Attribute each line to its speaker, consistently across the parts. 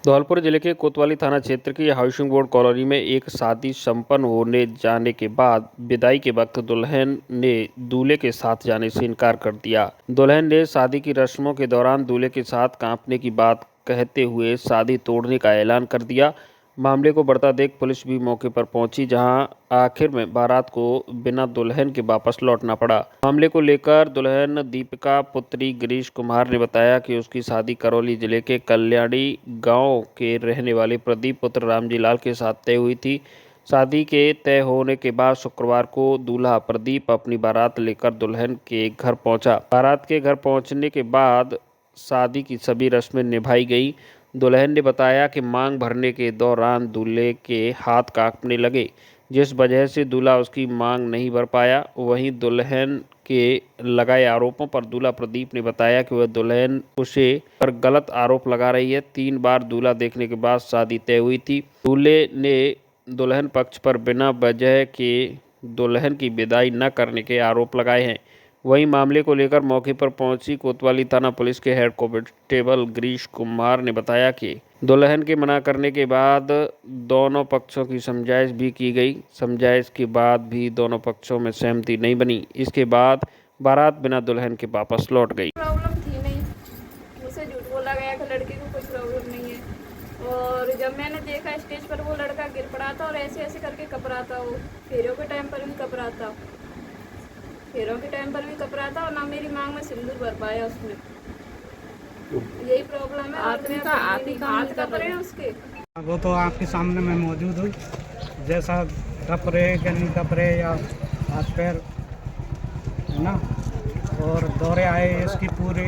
Speaker 1: धौलपुर जिले के कोतवाली थाना क्षेत्र की हाउसिंग बोर्ड कॉलोनी में एक शादी संपन्न होने जाने के बाद विदाई के वक्त दुल्हन ने दूल्हे के साथ जाने से इनकार कर दिया। दुल्हन ने शादी की रस्मों के दौरान दूल्हे के साथ कांपने की बात कहते हुए शादी तोड़ने का ऐलान कर दिया। मामले को बढ़ता देख पुलिस भी मौके पर पहुंची, जहां आखिर में बारात को बिना दुल्हन के वापस लौटना पड़ा। मामले को लेकर दुल्हन दीपिका पुत्री गिरीश कुमार ने बताया कि उसकी शादी करौली जिले के कल्याणी गांव के रहने वाले प्रदीप पुत्र रामजी लाल के साथ तय हुई थी। शादी के तय होने के बाद शुक्रवार को दूल्हा प्रदीप अपनी बारात लेकर दुल्हन के घर पहुंचा। बारात के घर पहुंचने के बाद शादी की सभी रस्में निभाई गई। दुल्हन ने बताया कि मांग भरने के दौरान दूल्हे के हाथ कांपने लगे, जिस वजह से दूल्हा उसकी मांग नहीं भर पाया। वहीं दुल्हन के लगाए आरोपों पर दूल्हा प्रदीप ने बताया कि वह दुल्हन उसे पर गलत आरोप लगा रही है। 3 बार दूल्हा देखने के बाद शादी तय हुई थी। दूल्हे ने दुल्हन पक्ष पर बिना वजह के दुल्हन की विदाई न करने के आरोप लगाए हैं। वहीं मामले को लेकर मौके पर पहुंची कोतवाली थाना पुलिस के हेड कांस्टेबल गिरीश कुमार ने बताया कि दुल्हन के मना करने के बाद दोनों पक्षों की समझाइश भी की गई। समझाइश के बाद भी दोनों पक्षों में सहमति नहीं बनी। इसके बाद बारात बिना दुल्हन के वापस लौट गई।
Speaker 2: प्रॉब्लम थी नहीं, मुझसे झूठ बोला गया कि लड़के को कोई प्रॉब्लम नहीं है। और जब मैंने देखा स्टेज पर वो लड़का गिर पड़ा था और ऐसे ऐसे करके कपड़ा था, वो फेरों के टाइम पर भी कपड़ा था, फेरों के टाइम पर भी कपड़ा था और ना मेरी मांग में सिंदूर भर पाया उसने। यही प्रॉब्लम है। हाथ कप रहे हैं उसके।
Speaker 3: वो तो आपके सामने मैं मौजूद हूँ, जैसा कप रहे या नहीं कप रहे या हाथ पैर है ना, और दौरे आए इसकी पूरी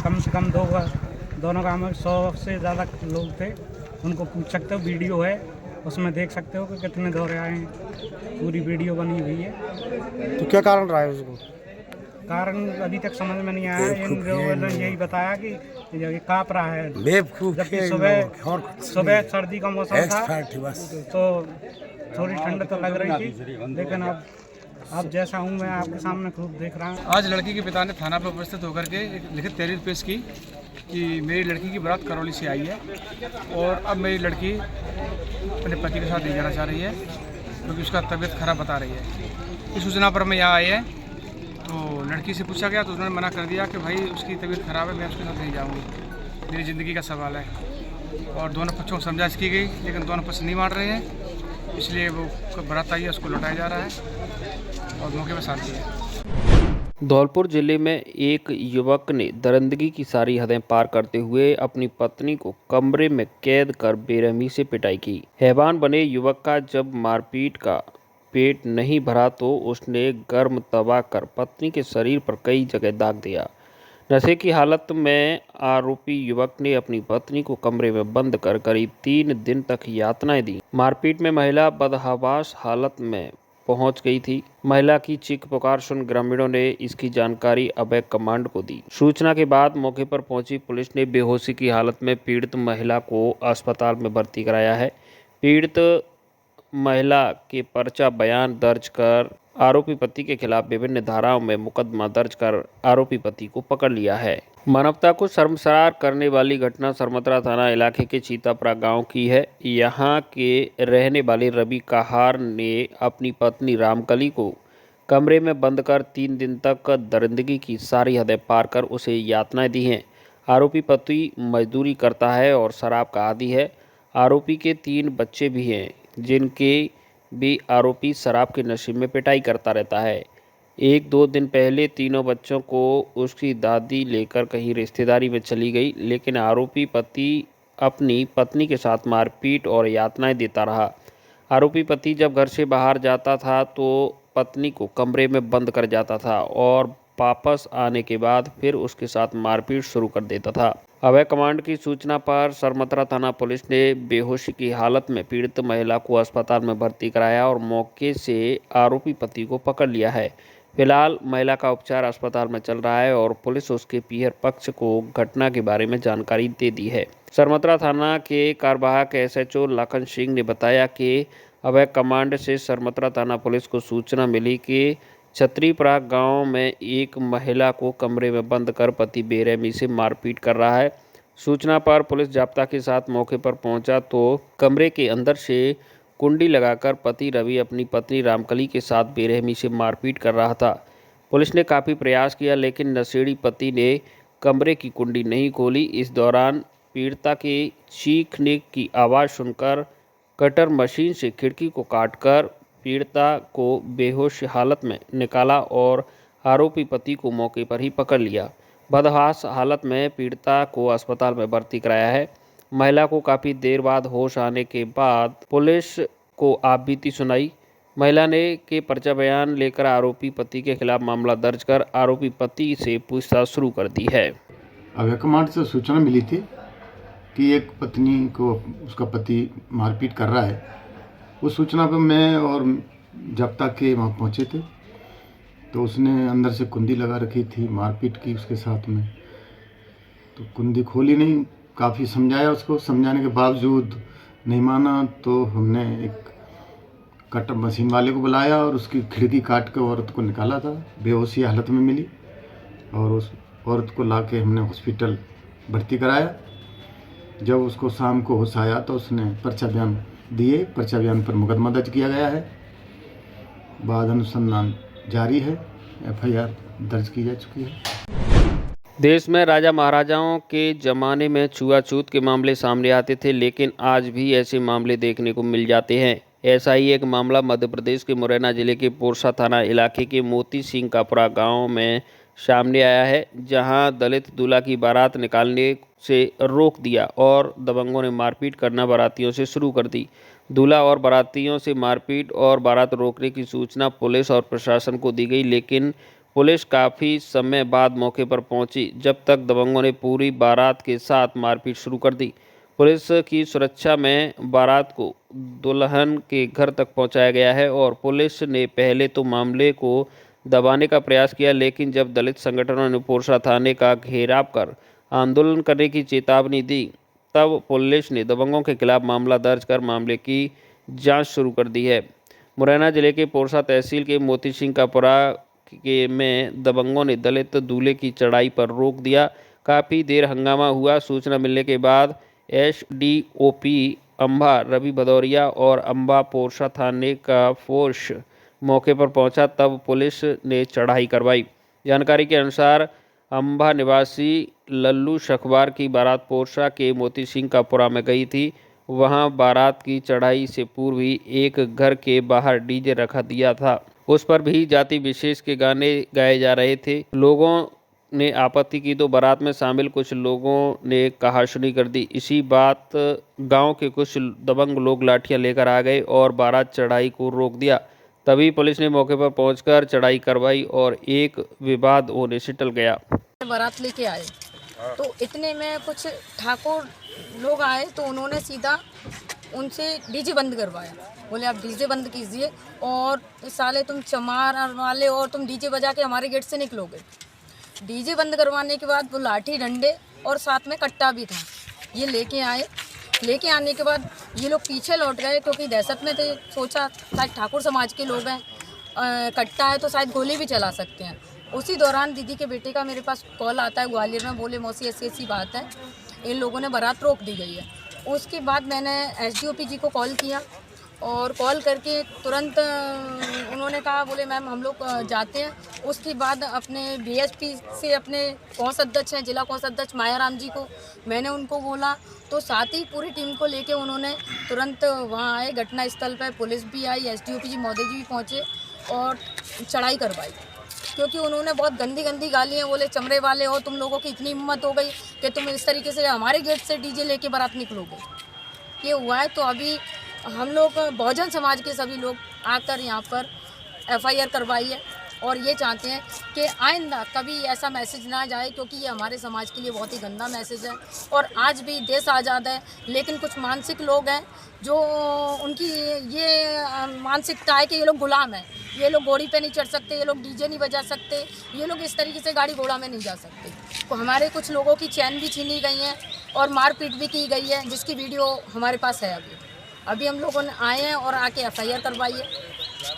Speaker 3: कम से कम दोनों गाँव में 100 से ज़्यादा लोग थे। उनको पूछ सकते हो, वीडियो है उसमें देख सकते हो कि कितने दौरे आए हैं, पूरी वीडियो बनी हुई है।
Speaker 4: तो क्या कारण रहा है उसको?
Speaker 3: कारण अभी तक समझ में नहीं आया। इन लोगों ने यही बताया कि ये काँप रहा है, जबकि सुबह सर्दी का मौसम था तो थोड़ी ठंड तो लग रही थी, लेकिन अब जैसा हूँ मैं आपके सामने खूब देख रहा हूँ।
Speaker 5: आज लड़की के पिता ने थाना पर उपस्थित होकर के एक लिखित तहरीर पेश की कि मेरी लड़की की बारात करौली से आई है और अब मेरी लड़की अपने पति के साथ नहीं जाना चाह रही है क्योंकि उसका तबीयत खराब बता रही है। इस सूचना पर मैं यहाँ आई है तो लड़की से पूछा गया तो उन्होंने मना कर दिया कि भाई उसकी तबीयत खराब है, मैं उसके साथ नहीं जाऊँगी, मेरी ज़िंदगी का सवाल है। और दोनों पक्षों को समझाइश की गई लेकिन दोनों पक्ष नहीं मान रहे हैं, इसलिए वो बारात आई है उसको लौटाया जा रहा है और मौके पर शांति है।
Speaker 1: धौलपुर जिले में एक युवक ने दरिंदगी की सारी हदें पार करते हुए अपनी पत्नी को कमरे में कैद कर बेरहमी से पिटाई की। हैवान बने युवक का जब मारपीट का पेट नहीं भरा तो उसने गर्म तवा कर पत्नी के शरीर पर कई जगह दाग दिया। नशे की हालत में आरोपी युवक ने अपनी पत्नी को कमरे में बंद कर करीब 3 दिन तक यातनाएं दी। मारपीट में महिला बदहवास हालत में पहुंच गई थी। महिला की चीख पुकार सुन ग्रामीणों ने इसकी जानकारी अभय कमांड को दी। सूचना के बाद मौके पर पहुंची पुलिस ने बेहोशी की हालत में पीड़ित महिला को अस्पताल में भर्ती कराया है। पीड़ित महिला के पर्चा बयान दर्ज कर आरोपी पति के खिलाफ विभिन्न धाराओं में मुकदमा दर्ज कर आरोपी पति को पकड़ लिया है। मानवता को शर्मसार करने वाली घटना सरमतरा थाना इलाके के चीतापरा गांव की है। यहां के रहने वाले रवि कहार ने अपनी पत्नी रामकली को कमरे में बंद कर 3 दिन तक दरिंदगी की सारी हदें पार कर उसे यातनाएं दी हैं। आरोपी पति मजदूरी करता है और शराब का आदी है। आरोपी के 3 बच्चे भी हैं, जिनके भी आरोपी शराब के नशे में पिटाई करता रहता है। 1-2 दिन पहले तीनों बच्चों को उसकी दादी लेकर कहीं रिश्तेदारी में चली गई, लेकिन आरोपी पति अपनी पत्नी के साथ मारपीट और यातनाएं देता रहा। आरोपी पति जब घर से बाहर जाता था तो पत्नी को कमरे में बंद कर जाता था और वापस आने के बाद फिर उसके साथ मारपीट शुरू कर देता था। अभय कमांड की सूचना पर सरमतरा थाना पुलिस ने बेहोशी की हालत में पीड़ित महिला को अस्पताल में भर्ती कराया और मौके से आरोपी पति को पकड़ लिया है। फिलहाल महिला का उपचार अस्पताल में चल रहा है और पुलिस उसके पीहर पक्ष को घटना के बारे में जानकारी दे दी है। सरमतरा थाना के कार्यवाहक SHO लखन सिंह ने बताया कि अभय कमांड से सरमतरा थाना पुलिस को सूचना मिली कि छतरीपरा गांव में एक महिला को कमरे में बंद कर पति बेरहमी से मारपीट कर रहा है। सूचना पर पुलिस जाब्ता के साथ मौके पर पहुंचा तो कमरे के अंदर से कुंडी लगाकर पति रवि अपनी पत्नी रामकली के साथ बेरहमी से मारपीट कर रहा था। पुलिस ने काफ़ी प्रयास किया लेकिन नशेड़ी पति ने कमरे की कुंडी नहीं खोली। इस दौरान पीड़िता के चीखने की आवाज़ सुनकर कटर मशीन से खिड़की को काटकर पीड़िता को बेहोश हालत में निकाला और आरोपी पति को मौके पर ही पकड़ लिया। बदहास हालत में पीड़िता को अस्पताल में भर्ती कराया है। महिला को काफ़ी देर बाद होश आने के बाद पुलिस को आपबीती सुनाई। महिला ने के पर्चा बयान लेकर आरोपी पति के खिलाफ मामला दर्ज कर आरोपी पति से पूछताछ शुरू कर दी है।
Speaker 4: अभय कमांड से सूचना मिली थी कि एक पत्नी को उसका पति मारपीट कर रहा है। उस सूचना पर मैं और जाब्ता के वहाँ पहुँचे थे तो उसने अंदर से कुंडी लगा रखी थी, मारपीट की उसके साथ में। तो कुंडी खोली नहीं, काफ़ी समझाया उसको, समझाने के बावजूद नहीं माना तो हमने एक कटर मशीन वाले को बुलाया और उसकी खिड़की काट के औरत को निकाला था। बेहोशी हालत में मिली और उस औरत को लाके हमने हॉस्पिटल भर्ती कराया। जब उसको शाम को होश आया तो उसने पर्चा बयान दिए। पर्चा बयान पर मुकदमा दर्ज किया गया है। बाद अनुसंधान जारी है। FIR दर्ज की जा चुकी है।
Speaker 1: देश में राजा महाराजाओं के ज़माने में छुआछूत के मामले सामने आते थे लेकिन आज भी ऐसे मामले देखने को मिल जाते हैं। ऐसा ही एक मामला मध्य प्रदेश के मुरैना जिले के पोरसा थाना इलाके के मोती सिंह कापुरा गांव में सामने आया है, जहां दलित दूल्हा की बारात निकालने से रोक दिया और दबंगों ने मारपीट करना बारातियों से शुरू कर दी। दूल्हा और बारातियों से मारपीट और बारात रोकने की सूचना पुलिस और प्रशासन को दी गई लेकिन पुलिस काफ़ी समय बाद मौके पर पहुंची, जब तक दबंगों ने पूरी बारात के साथ मारपीट शुरू कर दी। पुलिस की सुरक्षा में बारात को दुल्हन के घर तक पहुंचाया गया है और पुलिस ने पहले तो मामले को दबाने का प्रयास किया लेकिन जब दलित संगठनों ने पोरसा थाने का घेराव कर आंदोलन करने की चेतावनी दी तब पुलिस ने दबंगों के खिलाफ मामला दर्ज कर मामले की जांच शुरू कर दी है। मुरैना जिले के पोरसा तहसील के मोती सिंह कापुरा में दबंगों ने दलित दूल्हे की चढ़ाई पर रोक दिया। काफ़ी देर हंगामा हुआ। सूचना मिलने के बाद SDOP अम्बा रवि भदौरिया और अम्बा पोरसा थाने का फोर्स मौके पर पहुंचा, तब पुलिस ने चढ़ाई करवाई। जानकारी के अनुसार अम्बा निवासी लल्लू शखबार की बारात पोरसा के मोती सिंह कापुरा में गई थी। वहां बारात की चढ़ाई से पूर्व ही एक घर के बाहर DJ रखा दिया था। उस पर भी जाति विशेष के गाने गाए जा रहे थे। लोगों ने आपत्ति की तो बारात में शामिल कुछ लोगों ने कहासुनी कर दी। इसी बात गांव के कुछ दबंग लोग लाठियां लेकर आ गए और बारात चढ़ाई को रोक दिया। तभी पुलिस ने मौके पर पहुंचकर चढ़ाई करवाई और एक विवाद होने से टल गया।
Speaker 6: बारात लेके आए तो इतने में कुछ ठाकुर लोग आए तो उन्होंने सीधा उनसे DJ बंद करवाया। बोले आप DJ बंद कीजिए और साले तुम चमार वाले और तुम DJ बजा के हमारे गेट से निकलोगे। DJ बंद करवाने के बाद वो लाठी डंडे और साथ में कट्टा भी था, ये लेके आए। लेके आने के बाद ये लोग पीछे लौट गए क्योंकि दहशत में थे। सोचा शायद ठाकुर समाज के लोग हैं, कट्टा है तो शायद गोली भी चला सकते हैं। उसी दौरान दीदी के बेटे का मेरे पास कॉल आता है ग्वालियर में। बोले मौसी ऐसी बात है, इन लोगों ने बारात रोक दी गई है। उसके बाद मैंने SDOP जी को कॉल किया और कॉल करके तुरंत उन्होंने कहा, बोले मैम हम लोग जाते हैं। उसके बाद अपने BSP से अपने कोषाध्यक्ष हैं, जिला कोषाध्यक्ष मायाराम जी को मैंने उनको बोला तो साथ ही पूरी टीम को लेके उन्होंने तुरंत वहाँ आए। घटना स्थल पर पुलिस भी आई, SDOP जी महोदय जी भी पहुँचे और चढ़ाई करवाई क्योंकि उन्होंने बहुत गंदी गंदी गालियाँ बोले, चमड़े वाले हो तुम लोगों की इतनी हिम्मत हो गई कि तुम इस तरीके से हमारे गेट से DJ लेके बारात निकलोगे। ये हुआ है तो अभी हम लोग बहुजन समाज के सभी लोग आकर यहाँ पर FIR करवाई है और ये चाहते हैं कि आइंदा कभी ऐसा मैसेज ना जाए क्योंकि ये हमारे समाज के लिए बहुत ही गंदा मैसेज है। और आज भी देश आज़ाद है लेकिन कुछ मानसिक लोग हैं जो उनकी ये मानसिकता है कि ये लोग गुलाम हैं, ये लोग घोड़ी पे नहीं चढ़ सकते, ये लोग DJ नहीं बजा सकते, ये लोग इस तरीके से गाड़ी घोड़ा में नहीं जा सकते। तो हमारे कुछ लोगों की चैन भी छीनी गई है और मारपीट भी की गई है जिसकी वीडियो हमारे पास है। अभी हम लोगों ने आए हैं और आके FIR करवाई है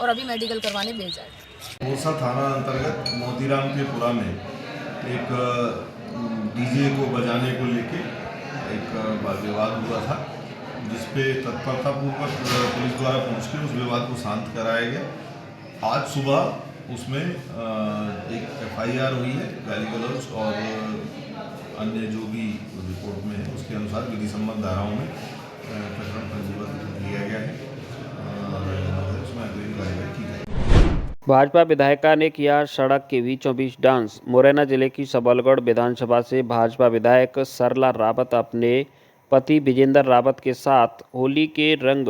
Speaker 6: और अभी मेडिकल करवाने भेजा है।
Speaker 7: पोरसा थाना अंतर्गत मोतीराम के पुरा में एक DJ को बजाने को लेके एक विवाद हुआ था, जिस पे तत्परतापूर्वक पुलिस द्वारा पहुंच के उस विवाद को शांत कराया गया। आज सुबह उसमें एक FIR हुई है, गाली गलौज और अन्य जो भी रिपोर्ट में है उसके अनुसार विधि सम्मत धाराओं में प्रकरण पंजीबद्ध किया गया है और उसमें अगली कार्रवाई की जाएगी।
Speaker 1: भाजपा विधायिका ने किया सड़क के बीचों बीच डांस। मुरैना जिले की सबलगढ़ विधानसभा से भाजपा विधायक सरला रावत अपने पति विजेंद्र रावत के साथ होली के रंग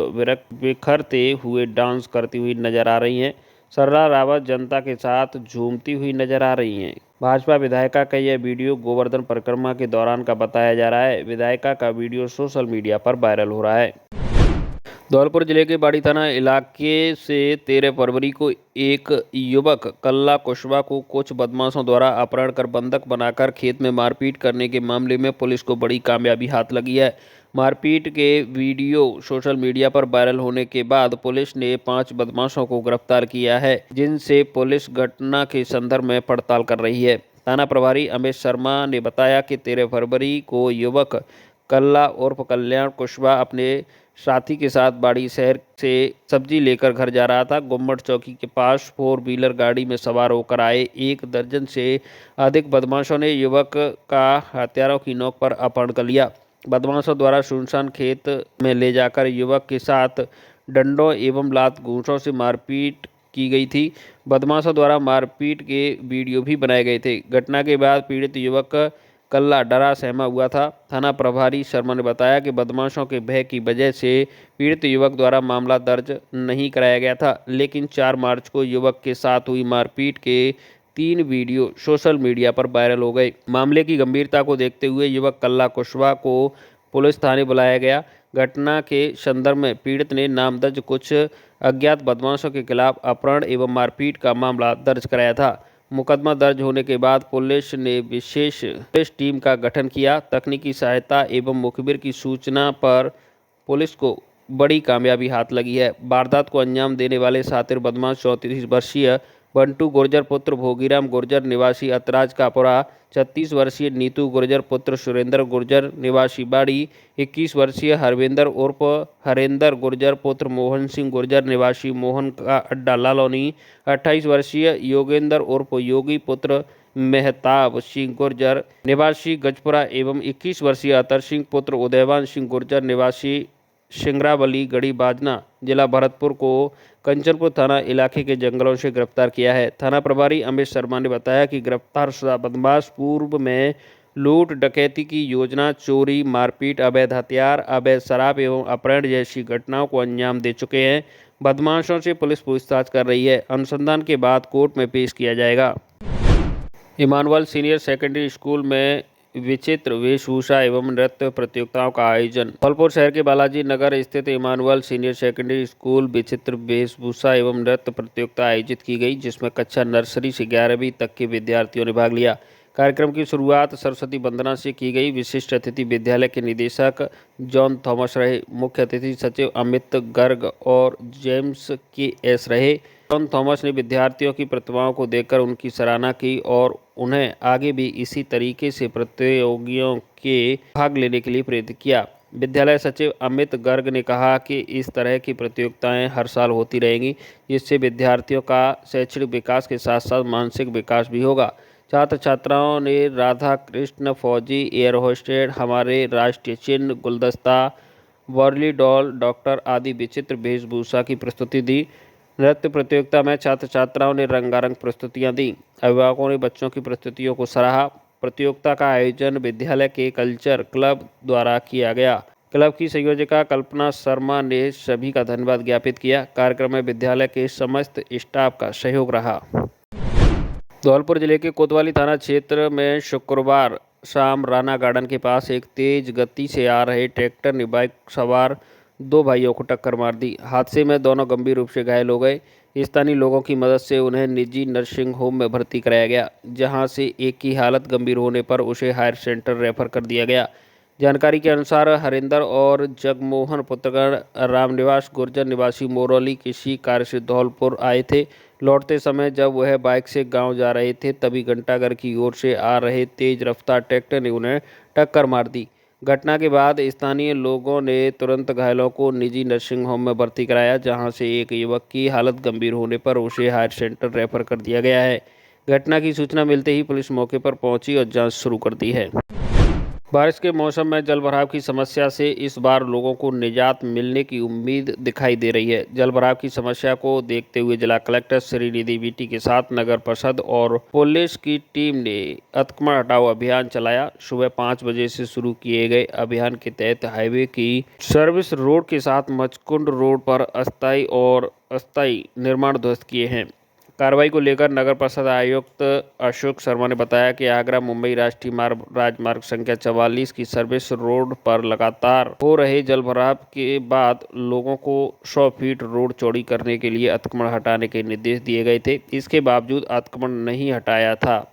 Speaker 1: बिखरते हुए डांस करती हुई नजर आ रही हैं। सरला रावत जनता के साथ झूमती हुई नजर आ रही हैं। भाजपा विधायिका का यह वीडियो गोवर्धन परिक्रमा के दौरान का बताया जा रहा है। विधायिका का वीडियो सोशल मीडिया पर वायरल हो रहा है। धौलपुर जिले के बाड़ी थाना इलाके से 13 फरवरी को एक युवक कल्ला कुशवाहा को कुछ बदमाशों द्वारा अपहरण कर बंधक बनाकर खेत में मारपीट करने के मामले में पुलिस को बड़ी कामयाबी हाथ लगी है। मारपीट के वीडियो सोशल मीडिया पर वायरल होने के बाद पुलिस ने 5 बदमाशों को गिरफ्तार किया है, जिनसे पुलिस घटना के संदर्भ में पड़ताल कर रही है। थाना प्रभारी अमित शर्मा ने बताया कि 13 फरवरी को युवक कल्ला उर्फ कल्याण कुशवाहा अपने साथी के साथ बाड़ी शहर से सब्जी लेकर घर जा रहा था। गुम्मट चौकी के पास 4 व्हीलर गाड़ी में सवार होकर आए 1 दर्जन से अधिक बदमाशों ने युवक का हथियारों की नोक पर अपहरण कर लिया। बदमाशों द्वारा सुनसान खेत में ले जाकर युवक के साथ डंडों एवं लात घूंसों से मारपीट की गई थी। बदमाशों द्वारा मारपीट के वीडियो भी बनाए गए थे। घटना के बाद पीड़ित युवक कल्ला डरा सहमा हुआ था। थाना प्रभारी शर्मा ने बताया कि बदमाशों के भय की वजह से पीड़ित युवक द्वारा मामला दर्ज नहीं कराया गया था, लेकिन 4 मार्च को युवक के साथ हुई मारपीट के 3 वीडियो सोशल मीडिया पर वायरल हो गए। मामले की गंभीरता को देखते हुए युवक कल्ला कुशवाहा को पुलिस थाने बुलाया गया। घटना के संदर्भ में पीड़ित ने नाम दर्ज कुछ अज्ञात बदमाशों के खिलाफ अपहरण एवं मारपीट का मामला दर्ज कराया था। मुकदमा दर्ज होने के बाद पुलिस ने विशेष टीम का गठन किया। तकनीकी सहायता एवं मुखबिर की सूचना पर पुलिस को बड़ी कामयाबी हाथ लगी है। वारदात को अंजाम देने वाले शातिर बदमाश 34 वर्षीय बंटू गुर्जर पुत्र भोगीराम गुर्जर निवासी अतराज कापुरा, 36 वर्षीय नीतू गुर्जर पुत्र सुरेंद्र गुर्जर निवासी बाड़ी, 21 वर्षीय हरविंदर उर्फ हरेंद्र गुर्जर पुत्र मोहन सिंह गुर्जर निवासी मोहन का अड्डा लालौनी, 28 वर्षीय योगेंद्र उर्फ योगी पुत्र मेहताब सिंह गुर्जर निवासी गजपुरा एवं 21 वर्षीय अतर सिंह पुत्र उदयवान सिंह गुर्जर निवासी सिंगरावली गढ़ी बाजना जिला भरतपुर को कंचनपुर थाना इलाके के जंगलों से गिरफ्तार किया है। थाना प्रभारी अमित शर्मा ने बताया कि गिरफ्तार शुदा बदमाश पूर्व में लूट डकैती की योजना, चोरी, मारपीट, अवैध हथियार, अवैध शराब एवं अपहरण जैसी घटनाओं को अंजाम दे चुके हैं। बदमाशों से पुलिस पूछताछ कर रही है। अनुसंधान के बाद कोर्ट में पेश किया जाएगा। इमानुअल सीनियर सेकेंडरी स्कूल में विचित्र वेशभूषा एवं नृत्य प्रतियोगिताओं का आयोजन। धौलपुर शहर के बालाजी नगर स्थित इमानुअल सीनियर सेकेंडरी स्कूल विचित्र वेशभूषा एवं नृत्य प्रतियोगिता आयोजित की गई, जिसमें कक्षा नर्सरी से 11वीं तक के विद्यार्थियों ने भाग लिया। कार्यक्रम की शुरुआत सरस्वती वंदना से की गई। विशिष्ट अतिथि विद्यालय के निदेशक जॉन थॉमस रहे। मुख्य अतिथि सचिव अमित गर्ग और जेम्स के.एस. रहे। जॉन थॉमस ने विद्यार्थियों की प्रतिभाओं को देखकर उनकी सराहना की और उन्हें आगे भी इसी तरीके से प्रतियोगियों के भाग लेने के लिए प्रेरित किया। विद्यालय सचिव अमित गर्ग ने कहा कि इस तरह की प्रतियोगिताएं हर साल होती रहेंगी, जिससे विद्यार्थियों का शैक्षणिक विकास के साथ साथ मानसिक विकास भी होगा। छात्र छात्राओं ने राधा कृष्ण, फौजी, एयर होस्टेस, हमारे राष्ट्रीय चिन्ह, गुलदस्ता, वर्ली डॉल, डॉक्टर आदि विचित्र वेशभूषा की प्रस्तुति दी। नृत्य प्रतियोगिता में छात्र छात्राओं ने रंगारंग प्रस्तुतियां दी। अभिभावकों ने बच्चों की प्रस्तुतियों को सराहा। प्रतियोगिता का आयोजन विद्यालय के कल्चर क्लब द्वारा किया गया। क्लब की संयोजिका कल्पना शर्मा ने सभी का धन्यवाद ज्ञापित किया। कार्यक्रम में विद्यालय के समस्त स्टाफ का सहयोग रहा। धौलपुर जिले के कोतवाली थाना क्षेत्र में शुक्रवार शाम राना गार्डन के पास एक तेज गति से आ रहे ट्रैक्टर ने बाइक सवार 2 भाइयों को टक्कर मार दी। हादसे में दोनों गंभीर रूप से घायल हो गए। स्थानीय लोगों की मदद से उन्हें निजी नर्सिंग होम में भर्ती कराया गया, जहां से एक की हालत गंभीर होने पर उसे हायर सेंटर रेफर कर दिया गया। जानकारी के अनुसार हरिंदर और जगमोहन पुत्रगण रामनिवास गुर्जर निवासी मोरौली किसी कार्य से धौलपुर आए थे। लौटते समय जब वह बाइक से गांव जा रहे थे, तभी घंटाघर की ओर से आ रहे तेज रफ्तार ट्रैक्टर ने उन्हें टक्कर मार दी। घटना के बाद स्थानीय लोगों ने तुरंत घायलों को निजी नर्सिंग होम में भर्ती कराया, जहां से एक युवक की हालत गंभीर होने पर उसे हायर सेंटर रेफर कर दिया गया है। घटना की सूचना मिलते ही पुलिस मौके पर पहुंची और जांच शुरू कर दी है। बारिश के मौसम में जलभराव की समस्या से इस बार लोगों को निजात मिलने की उम्मीद दिखाई दे रही है। जलभराव की समस्या को देखते हुए जिला कलेक्टर श्रीनिधि वीटी के साथ नगर परिषद और पुलिस की टीम ने अतिक्रमण हटाओ अभियान चलाया। सुबह 5 बजे से शुरू किए गए अभियान के तहत हाईवे की सर्विस रोड के साथ मचकुंड रोड पर अस्थायी और अस्थायी निर्माण ध्वस्त किए हैं। कार्रवाई को लेकर नगर परिषद आयुक्त अशोक शर्मा ने बताया कि आगरा मुंबई राष्ट्रीय राजमार्ग संख्या 44 की सर्विस रोड पर लगातार हो रहे जलभराव के बाद लोगों को 100 फीट रोड चौड़ी करने के लिए अतिक्रमण हटाने के निर्देश दिए गए थे। इसके बावजूद अतिक्रमण नहीं हटाया था।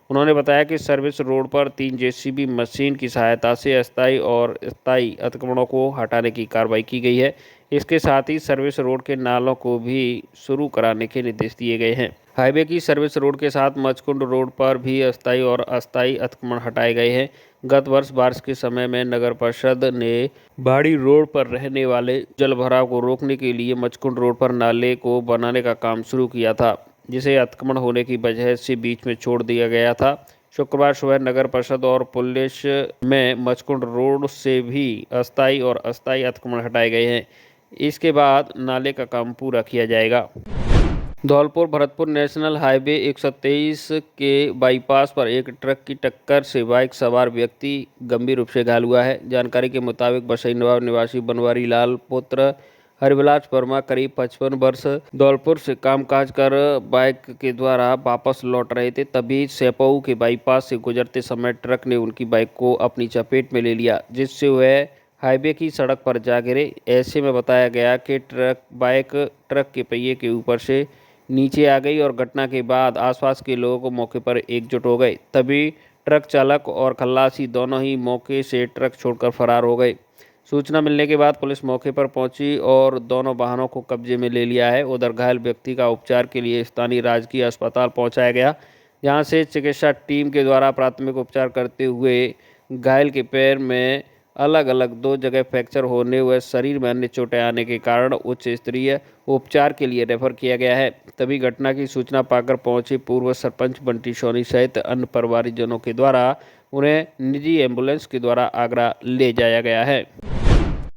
Speaker 1: उन्होंने बताया कि सर्विस रोड पर 3 जेसीबी मशीन की सहायता से अस्थायी और स्थायी अतिक्रमणों को हटाने की कार्रवाई की गई है। इसके साथ ही सर्विस रोड के नालों को भी शुरू कराने के निर्देश दिए गए हैं। हाईवे की सर्विस रोड के साथ मचकुंड रोड पर भी अस्थायी और अस्थायी अतिक्रमण हटाए गए हैं। गत वर्ष बारिश के समय में नगर परिषद ने बाड़ी रोड पर रहने वाले जलभराव को रोकने के लिए मचकुंड रोड पर नाले को बनाने का काम शुरू किया था, जिसे अतिक्रमण होने की वजह से बीच में छोड़ दिया गया था। शुक्रवार सुबह नगर परिषद और पुलिस में मचकुंड रोड से भी अस्थायी और अस्थायी अतिक्रमण हटाए गए हैं। इसके बाद नाले का काम पूरा किया जाएगा। धौलपुर भरतपुर नेशनल हाईवे 123 के बाईपास पर एक ट्रक की टक्कर से बाइक सवार व्यक्ति गंभीर रूप से घायल हुआ है। जानकारी के मुताबिक बसई नवाब निवासी बनवारी लाल पुत्र हरिविलास वर्मा करीब 55 वर्ष धौलपुर से कामकाज कर बाइक के द्वारा वापस लौट रहे थे। तभी सेपऊ के बाईपास से गुजरते समय ट्रक ने उनकी बाइक को अपनी चपेट में ले लिया, जिससे वह हाईवे की सड़क पर जा गिरे। ऐसे में बताया गया कि बाइक ट्रक के पहिए के ऊपर से नीचे आ गई और घटना के बाद आसपास के लोग मौके पर एकजुट हो गए। तभी ट्रक चालक और खल्लासी दोनों ही मौके से ट्रक छोड़कर फरार हो गए। सूचना मिलने के बाद पुलिस मौके पर पहुंची और दोनों वाहनों को कब्जे में ले लिया है। उधर घायल व्यक्ति का उपचार के लिए स्थानीय राजकीय अस्पताल पहुंचाया गया, जहां से चिकित्सा टीम के द्वारा प्राथमिक उपचार करते हुए घायल के पैर में अलग अलग 2 जगह फ्रैक्चर होने व शरीर में अन्य चोटें आने के कारण उच्च स्तरीय उपचार के लिए रेफर किया गया है। तभी घटना की सूचना पाकर पहुंचे पूर्व सरपंच बंटी सोनी सहित अन्य परिवारजनों के द्वारा उन्हें निजी एम्बुलेंस के द्वारा आगरा ले जाया गया है।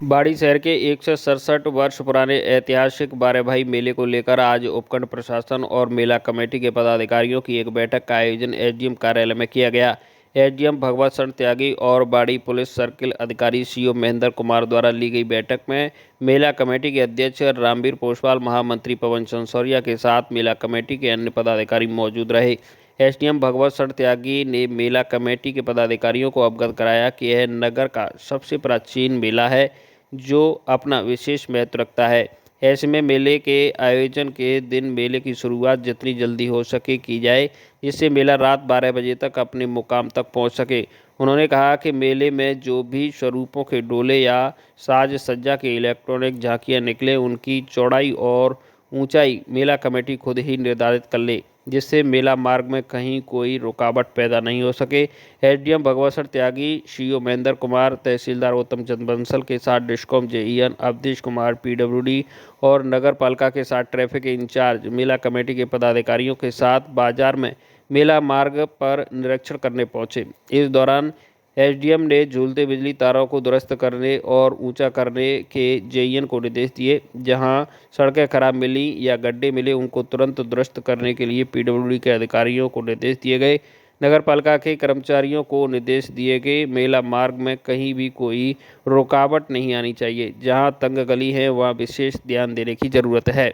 Speaker 1: बाड़ी शहर के 167 वर्ष पुराने ऐतिहासिक बारहभाई मेले को लेकर आज उपखंड प्रशासन और मेला कमेटी के पदाधिकारियों की एक बैठक का आयोजन एसडीएम कार्यालय में किया गया। एसडीएम भगवत शरण त्यागी और बाड़ी पुलिस सर्किल अधिकारी सीओ महेंद्र कुमार द्वारा ली गई बैठक में मेला कमेटी के अध्यक्ष रामवीर पोसवाल, महामंत्री पवन संसौरिया के साथ मेला कमेटी के अन्य पदाधिकारी मौजूद रहे। एसडीएम भगवत शरण त्यागी ने मेला कमेटी के पदाधिकारियों को अवगत कराया कि यह नगर का सबसे प्राचीन मेला है, जो अपना विशेष महत्व रखता है। ऐसे में मेले के आयोजन के दिन मेले की शुरुआत जितनी जल्दी हो सके की जाए, जिससे मेला रात 12 बजे तक अपने मुकाम तक पहुंच सके। उन्होंने कहा कि मेले में जो भी स्वरूपों के डोले या साज सज्जा के इलेक्ट्रॉनिक झांकियां निकले, उनकी चौड़ाई और ऊंचाई मेला कमेटी खुद ही निर्धारित कर ले, जिससे मेला मार्ग में कहीं कोई रुकावट पैदा नहीं हो सके। एसडीएम भगवत शरण त्यागी, सीओ महेंद्र कुमार, तहसीलदार उत्तम चंद बंसल के साथ discom JEN Awadhesh Kumar PWD और नगर पालिका के साथ ट्रैफिक इंचार्ज मेला कमेटी के पदाधिकारियों के साथ बाजार में मेला मार्ग पर निरीक्षण करने पहुंचे। इस दौरान एसडीएम ने झूलते बिजली तारों को दुरुस्त करने और ऊंचा करने के जेईएन को निर्देश दिए। जहां सड़कें खराब मिली या गड्ढे मिले, उनको तुरंत दुरुस्त करने के लिए पीडब्ल्यूडी के अधिकारियों को निर्देश दिए गए। नगर पालिका के कर्मचारियों को निर्देश दिए गए मेला मार्ग में कहीं भी कोई रुकावट नहीं आनी चाहिए। जहां तंग गली है, वहां विशेष ध्यान देने की जरूरत है।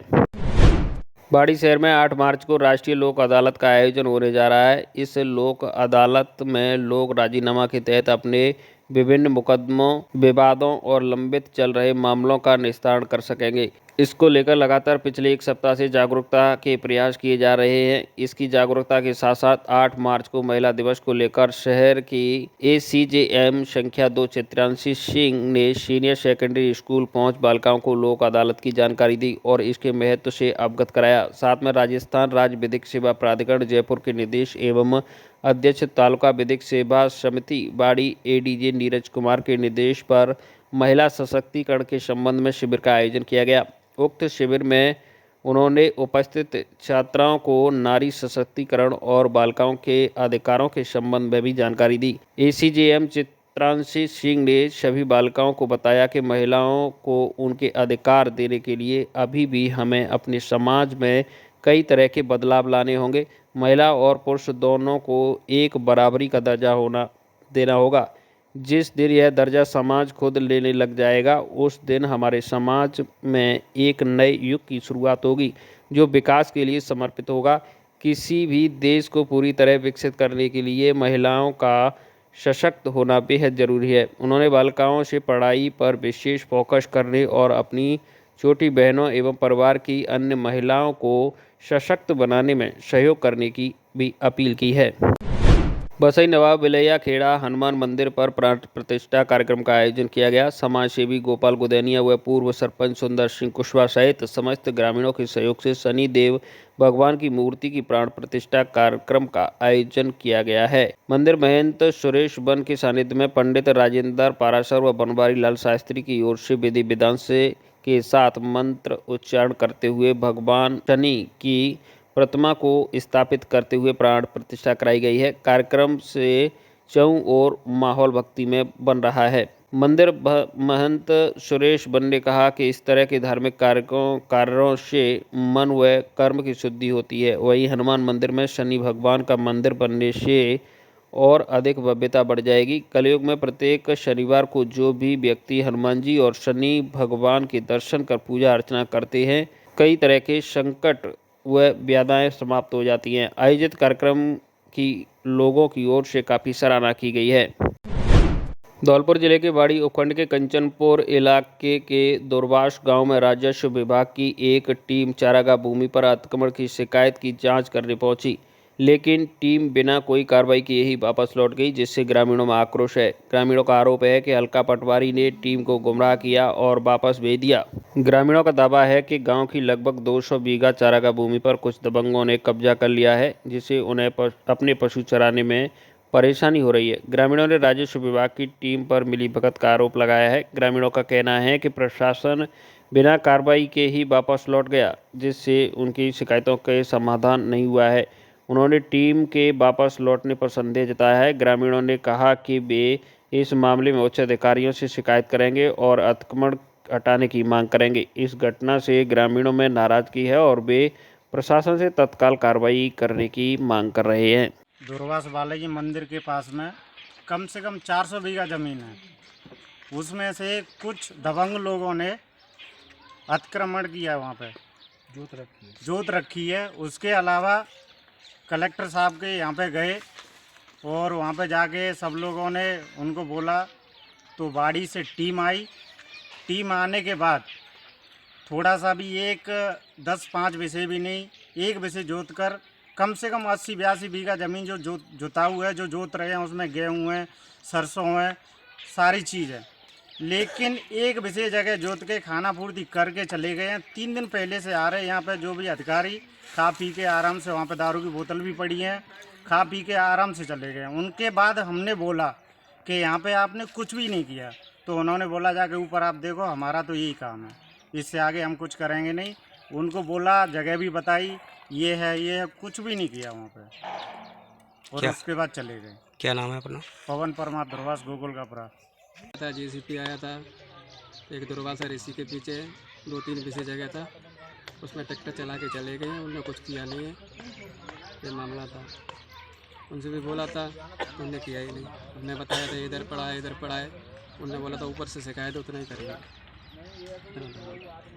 Speaker 1: बाड़ी शहर में 8 मार्च को राष्ट्रीय लोक अदालत का आयोजन होने जा रहा है। इस लोक अदालत में लोग राजीनामा के तहत अपने विभिन्न मुकदमों, विवादों और लंबित चल रहे मामलों का निस्तारण कर सकेंगे। इसको लेकर लगातार पिछले एक सप्ताह से जागरूकता के प्रयास किए जा रहे हैं। इसकी जागरूकता के साथ साथ 8 मार्च को महिला दिवस को लेकर शहर की ACJM संख्या 2 चित्रांशी सिंह ने सीनियर सेकेंडरी स्कूल पहुंच बालिकाओं को लोक अदालत की जानकारी दी और इसके महत्व से अवगत कराया। साथ में राजस्थान राज्य विधिक सेवा प्राधिकरण जयपुर के निदेश एवं अध्यक्ष तालुका विधिक सेवा समिति बाड़ी ADJ नीरज कुमार के निर्देश पर महिला सशक्तिकरण के संबंध में शिविर का आयोजन किया गया। उक्त शिविर में उन्होंने उपस्थित छात्राओं को नारी सशक्तिकरण और बालिकाओं के अधिकारों के संबंध में भी जानकारी दी। ACJM चित्रांशी सिंह ने सभी बालिकाओं को बताया कि महिलाओं को उनके अधिकार देने के लिए अभी भी हमें अपने समाज में कई तरह के बदलाव लाने होंगे। महिला और पुरुष दोनों को एक बराबरी का दर्जा देना होगा। जिस दिन यह दर्जा समाज खुद लेने लग जाएगा उस दिन हमारे समाज में एक नए युग की शुरुआत होगी जो विकास के लिए समर्पित होगा। किसी भी देश को पूरी तरह विकसित करने के लिए महिलाओं का सशक्त होना बेहद जरूरी है। उन्होंने बालिकाओं से पढ़ाई पर विशेष फोकस करने और अपनी छोटी बहनों एवं परिवार की अन्य महिलाओं को सशक्त बनाने में सहयोग करने की भी अपील की है। बसई नवाब विलैया खेड़ा हनुमान मंदिर पर प्राण प्रतिष्ठा कार्यक्रम का आयोजन किया गया। समाज सेवी गोपाल गुदैनिया व पूर्व सरपंच सुंदर सिंह कुशवाहा सहित समस्त ग्रामीणों के सहयोग से शनि देव भगवान की मूर्ति की प्राण प्रतिष्ठा कार्यक्रम का आयोजन किया गया है। मंदिर महंत सुरेश बन के सानिध्य में पंडित राजेंद्र पाराशर व बनवारी लाल शास्त्री की ओर से विधि विधान से के साथ मंत्र उच्चारण करते हुए भगवान शनि की प्रतिमा को स्थापित करते हुए प्राण प्रतिष्ठा कराई गई है। कार्यक्रम से चौं ओर माहौल भक्ति में बन रहा है। मंदिर महंत सुरेश बन ने कहा कि इस तरह के धार्मिक कार्यों से मन व कर्म की शुद्धि होती है। वहीं हनुमान मंदिर में शनि भगवान का मंदिर बनने से और अधिक भव्यता बढ़ जाएगी। कलयुग में प्रत्येक शनिवार को जो भी व्यक्ति हनुमान जी और शनि भगवान के दर्शन कर पूजा अर्चना करते हैं कई तरह के संकट व व्याधाएं समाप्त हो जाती हैं। आयोजित कार्यक्रम की लोगों की ओर से काफ़ी सराहना की गई है। धौलपुर जिले के बाड़ी उपखंड के कंचनपुर इलाके के दूरबास गांव में राजस्व विभाग की एक टीम चारागाह भूमि पर अतिक्रमण की शिकायत की जांच करने पहुंची, लेकिन टीम बिना कोई कार्रवाई किए ही वापस लौट गई, जिससे ग्रामीणों में आक्रोश है। ग्रामीणों का आरोप है कि हल्का पटवारी ने टीम को गुमराह किया और वापस भेज दिया। ग्रामीणों का दावा है कि गांव की लगभग 200 बीघा चारागाह भूमि पर कुछ दबंगों ने कब्जा कर लिया है, जिससे उन्हें अपने पशु चराने में परेशानी हो रही है। ग्रामीणों ने राजस्व विभाग की टीम पर मिलीभगत का आरोप लगाया है। ग्रामीणों का कहना है कि प्रशासन बिना कार्रवाई के ही वापस लौट गया, जिससे उनकी शिकायतों के समाधान नहीं हुआ है। उन्होंने टीम के वापस लौटने पर संदेह जताया है। ग्रामीणों ने कहा कि वे इस मामले में उच्च अधिकारियों से शिकायत करेंगे और अतिक्रमण हटाने की मांग करेंगे। इस घटना से ग्रामीणों में नाराजगी है और वे प्रशासन से तत्काल कार्रवाई करने की मांग कर रहे हैं।
Speaker 3: दूरबास बालाजी मंदिर के पास में कम से कम 400 बीघा ज़मीन है। उसमें से कुछ दबंग लोगों ने अतिक्रमण किया, वहाँ पे जोत रखी है। उसके अलावा कलेक्टर साहब के यहाँ पे गए और वहाँ पे जाके सब लोगों ने उनको बोला, तो बाड़ी से टीम आई। टीम आने के बाद थोड़ा सा भी 10-5 विषय भी नहीं, एक विषय जोत कर कम से कम 80-82 बीघा ज़मीन जो जोताऊ है, जो जोत रहे हैं, उसमें गेहूँ हैं, सरसों हैं, सारी चीज़ है। लेकिन एक विशेष जगह जोत के खाना पूर्ति करके चले गए हैं। 3 दिन पहले से आ रहे हैं यहाँ पे जो भी अधिकारी, खा पी के आराम से, वहाँ पे दारू की बोतल भी पड़ी है, खा पी के आराम से चले गए। उनके बाद हमने बोला कि यहाँ पे आपने कुछ भी नहीं किया, तो उन्होंने बोला जाके ऊपर आप देखो, हमारा तो यही काम है, इससे आगे हम कुछ करेंगे नहीं। उनको बोला, जगह भी बताई, ये है, कुछ भी नहीं किया वहाँ पे, और उसके बाद चले गए।
Speaker 8: क्या नाम है अपना?
Speaker 3: पवन परमार, दूरबास गोकुल का परा
Speaker 9: था। JCP आया था, एक दूरबास ऋषि के पीछे 2-3 विषय जगह था, उसमें ट्रैक्टर चला के चले गए हैं। उन्होंने कुछ किया नहीं है, ये मामला था। उनसे भी बोला था, उन्होंने किया ही नहीं। हमने बताया था इधर पड़ा है, इधर पड़ा है, उन्होंने बोला था ऊपर से शिकायत उतना ही करेंगे।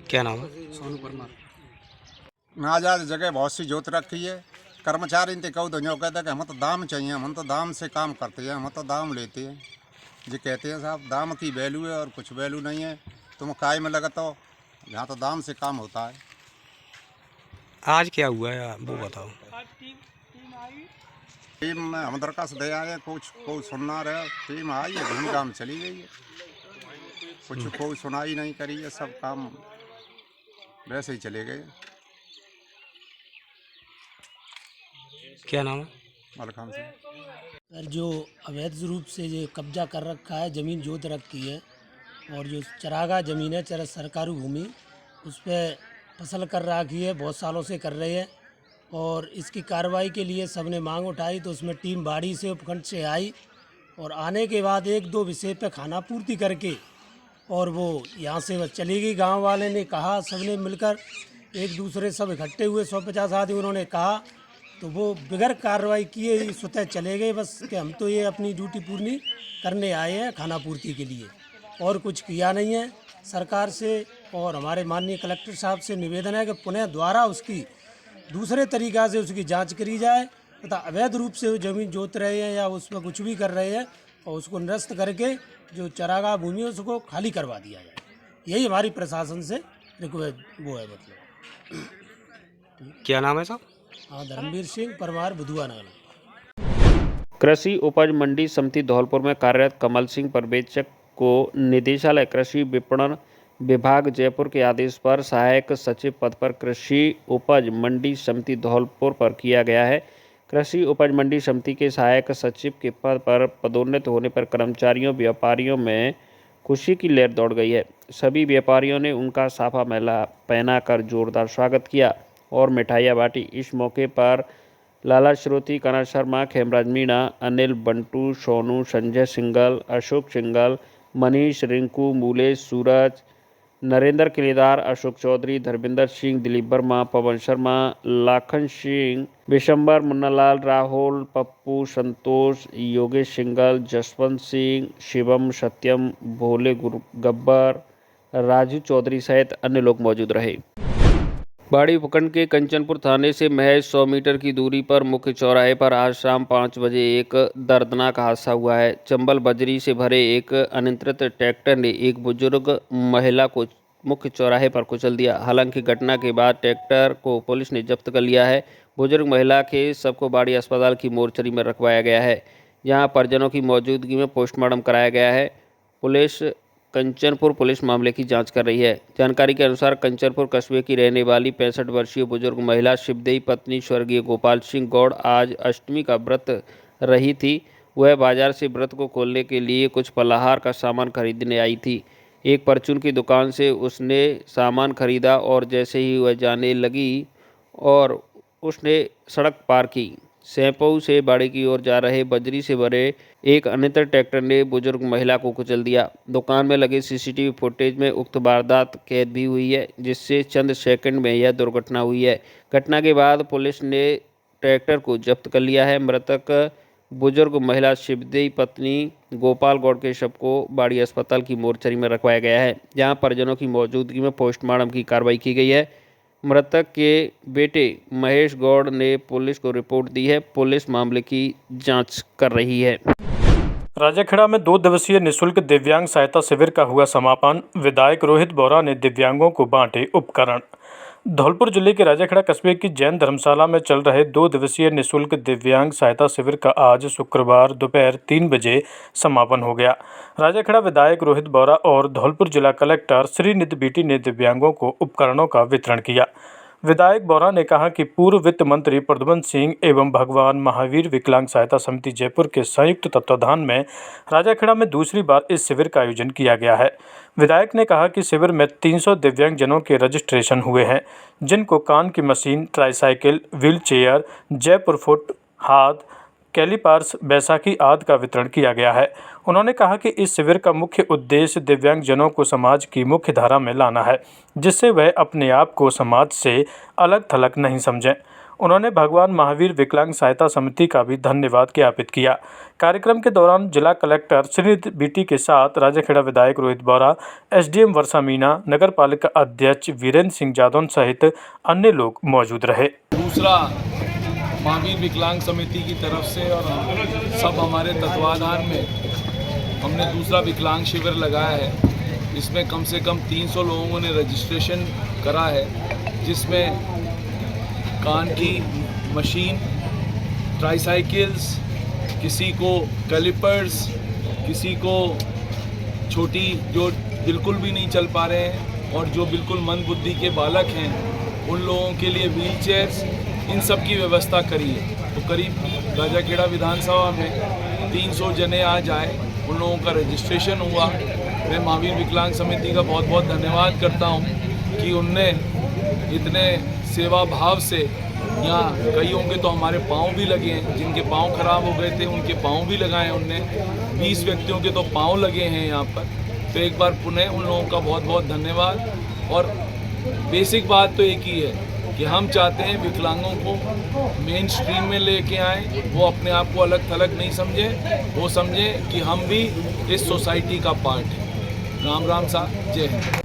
Speaker 8: क्या नाम है?
Speaker 9: सोनू परमार।
Speaker 10: नाजायज जगह बहुत सी जोत रखी है। कर्मचारी इनते कहूँ तो जो कहते हैं कि हमें तो दाम चाहिए, हम तो दाम से काम करते हैं, हम तो दाम लेते हैं। जी कहते हैं साहब दाम की वैल्यू है और कुछ वैल्यू नहीं है। तुम काय में लगत हो, यहाँ तो दाम से काम होता है।
Speaker 8: आज क्या हुआ है वो बताओ।
Speaker 10: टीम में हम दरखास्त दे आए, कुछ कोई सुनना रहे, टीम आई है, घूम काम चली गई है, कुछ कोई सुनाई नहीं करी है, सब काम वैसे ही चले गए।
Speaker 8: क्या नाम है?
Speaker 10: मलखान से।
Speaker 11: सर, जो अवैध रूप से ये कब्जा कर रखा है, ज़मीन जोत रखी है, और जो चरागाह ज़मीन है, सरकारी भूमि, उस पर फसल कर रखी है, बहुत सालों से कर रहे हैं। और इसकी कार्रवाई के लिए सबने मांग उठाई, तो उसमें टीम बाड़ी से उपखंड से आई, और आने के बाद एक दो विषय पे खाना पूर्ति करके और वो यहाँ से बस चली गई। गांव वाले ने कहा, सबने मिलकर एक दूसरे सब इकट्ठे हुए 150 आदमी, उन्होंने कहा, तो वो बगैर कार्रवाई किए ही स्वतः चले गए। बस कि हम तो ये अपनी ड्यूटी पूरी करने आए हैं खाना पूर्ति के लिए, और कुछ किया नहीं है। सरकार से और हमारे माननीय कलेक्टर साहब से निवेदन है कि पुनः द्वारा उसकी दूसरे तरीक़ा से उसकी जांच करी जाए, तथा अवैध रूप से वो ज़मीन जोत रहे हैं या उसमें कुछ भी कर रहे हैं, और उसको निरस्त करके जो चरागाह भूमि है उसको खाली करवा दिया जाए। यही हमारी प्रशासन से वो है मतलब।
Speaker 8: क्या नाम है साहब?
Speaker 11: हाँ, धर्मवीर सिंह परमार, बुधुआ नगर।
Speaker 1: कृषि उपज मंडी समिति धौलपुर में कार्यरत कमल सिंह पर्यवेक्षक को निदेशालय कृषि विपणन विभाग जयपुर के आदेश पर सहायक सचिव पद पर कृषि उपज मंडी समिति धौलपुर पर किया गया है। कृषि उपज मंडी समिति के सहायक सचिव के पद पर पदोन्नत होने पर कर्मचारियों व्यापारियों में खुशी की लहर दौड़ गई है। सभी व्यापारियों ने उनका साफा मेला पहनाकर जोरदार स्वागत किया और मिठाइयाँ बांटी। इस मौके पर लाला श्रोती, कनर शर्मा, खेमराज मीणा, अनिल, बंटू, सोनू, संजय सिंगल, अशोक सिंगल, मनीष, रिंकू, मूलेश, सूरज, नरेंद्र किलेदार, अशोक चौधरी, धर्मेंद्र सिंह, दिलीप वर्मा, पवन शर्मा, लाखन सिंह, विशंबर, मुन्नालाल, राहुल, पप्पू, संतोष, योगेश सिंगल, जसवंत सिंह, शिवम, सत्यम, भोले गब्बर, राजू चौधरी सहित अन्य लोग मौजूद रहे। बाड़ी उपखंड के कंचनपुर थाने से महज 100 मीटर की दूरी पर मुख्य चौराहे पर आज शाम 5 बजे एक दर्दनाक हादसा हुआ है। चंबल बजरी से भरे एक अनियंत्रित ट्रैक्टर ने एक बुजुर्ग महिला को मुख्य चौराहे पर कुचल दिया। हालांकि घटना के बाद ट्रैक्टर को पुलिस ने जब्त कर लिया है। बुजुर्ग महिला के शव को बाड़ी अस्पताल की मोर्चरी में रखवाया गया है, जहाँ परिजनों की मौजूदगी में पोस्टमार्टम कराया गया है। कंचनपुर पुलिस मामले की जांच कर रही है। जानकारी के अनुसार कंचनपुर कस्बे की रहने वाली 65 वर्षीय बुजुर्ग महिला शिवदेई पत्नी स्वर्गीय गोपाल सिंह गौड़ आज अष्टमी का व्रत रही थी। वह बाजार से व्रत को खोलने के लिए कुछ फलाहार का सामान खरीदने आई थी। एक परचून की दुकान से उसने सामान खरीदा और जैसे ही वह जाने लगी और उसने सड़क पार की। सैंपऊ से बाड़ी की ओर जा रहे बजरी से भरे एक अनियंत्रित ट्रैक्टर ने बुजुर्ग महिला को कुचल दिया। दुकान में लगे सीसीटीवी फुटेज में उक्त वारदात कैद भी हुई है, जिससे चंद सेकंड में यह दुर्घटना हुई है। घटना के बाद पुलिस ने ट्रैक्टर को जब्त कर लिया है। मृतक बुजुर्ग महिला शिवदेई पत्नी गोपाल गौड़ के शव को बाड़ी अस्पताल की मोर्चरी में रखवाया गया है, जहाँ परिजनों की मौजूदगी में पोस्टमार्टम की कार्रवाई की गई है। मृतक के बेटे महेश गौड़ ने पुलिस को रिपोर्ट दी है। पुलिस मामले की जांच कर रही है।
Speaker 12: राजाखेड़ा में 2 दिवसीय निःशुल्क दिव्यांग सहायता शिविर का हुआ समापन। विधायक रोहित बोरा ने दिव्यांगों को बांटे उपकरण। धौलपुर जिले के राजाखेड़ा कस्बे की जैन धर्मशाला में चल रहे 2 दिवसीय निःशुल्क दिव्यांग सहायता शिविर का आज शुक्रवार दोपहर 3 बजे समापन हो गया। राजाखेड़ा विधायक रोहित बोरा और धौलपुर जिला कलेक्टर श्रीनिधि बीटी ने दिव्यांगों को उपकरणों का वितरण किया। विधायक बोरा ने कहा कि पूर्व वित्त मंत्री प्रद्युम्न सिंह एवं भगवान महावीर विकलांग सहायता समिति जयपुर के संयुक्त तत्वाधान में राजाखेड़ा में दूसरी बार इस शिविर का आयोजन किया गया है। विधायक ने कहा कि शिविर में 300 दिव्यांगजनों के रजिस्ट्रेशन हुए हैं, जिनको कान की machine, tricycle, wheel chair, Jaipur foot, हाथ, कैलीपार्स, बैसाखी आदि का वितरण किया गया है। उन्होंने कहा कि इस शिविर का मुख्य उद्देश्य दिव्यांगजनों को समाज की मुख्य धारा में लाना है, जिससे वह अपने आप को समाज से अलग थलग नहीं समझें। उन्होंने भगवान महावीर विकलांग सहायता समिति का भी धन्यवाद ज्ञापित किया। कार्यक्रम के दौरान जिला कलेक्टर श्रीनिधि बीटी के साथ राजाखेड़ा विधायक रोहित बोरा, एसडीएम वर्षा मीणा, नगर पालिका अध्यक्ष वीरेंद्र सिंह जादौन सहित अन्य लोग मौजूद रहे।
Speaker 13: दूसरा महावीर विकलांग समिति की तरफ से और सब हमारे तत्वाधान में हमने दूसरा विकलांग शिविर लगाया है। इसमें कम से कम 300 लोगों ने रजिस्ट्रेशन करा है, जिसमें कान की मशीन, ट्राईसाइकिल्स, किसी को कैलिपर्स, किसी को छोटी जो बिल्कुल भी नहीं चल पा रहे हैं और जो बिल्कुल मंदबुद्धि के बालक हैं उन लोगों के लिए व्हील चेयर्स, इन सब की व्यवस्था करी है। तो करीब राजाखेड़ा विधानसभा में 300 जने आज आए, उन लोगों का रजिस्ट्रेशन हुआ। मैं महावीर विकलांग समिति का बहुत बहुत धन्यवाद करता हूं कि उनने इतने सेवा भाव से, यहाँ कईयों के तो हमारे पाँव भी लगे हैं, जिनके पाँव खराब हो गए थे उनके पाँव भी लगाए उनने, 20 व्यक्तियों के तो पाँव लगे हैं यहाँ पर। तो एक बार पुनः उन लोगों का बहुत बहुत धन्यवाद। और बेसिक बात तो एक ही है कि हम चाहते हैं विकलांगों को मेन स्ट्रीम में लेके आएँ, वो अपने आप को अलग थलग नहीं समझे, वो समझे कि हम भी इस सोसाइटी का पार्ट हैं। राम राम साहब, जय हिंद।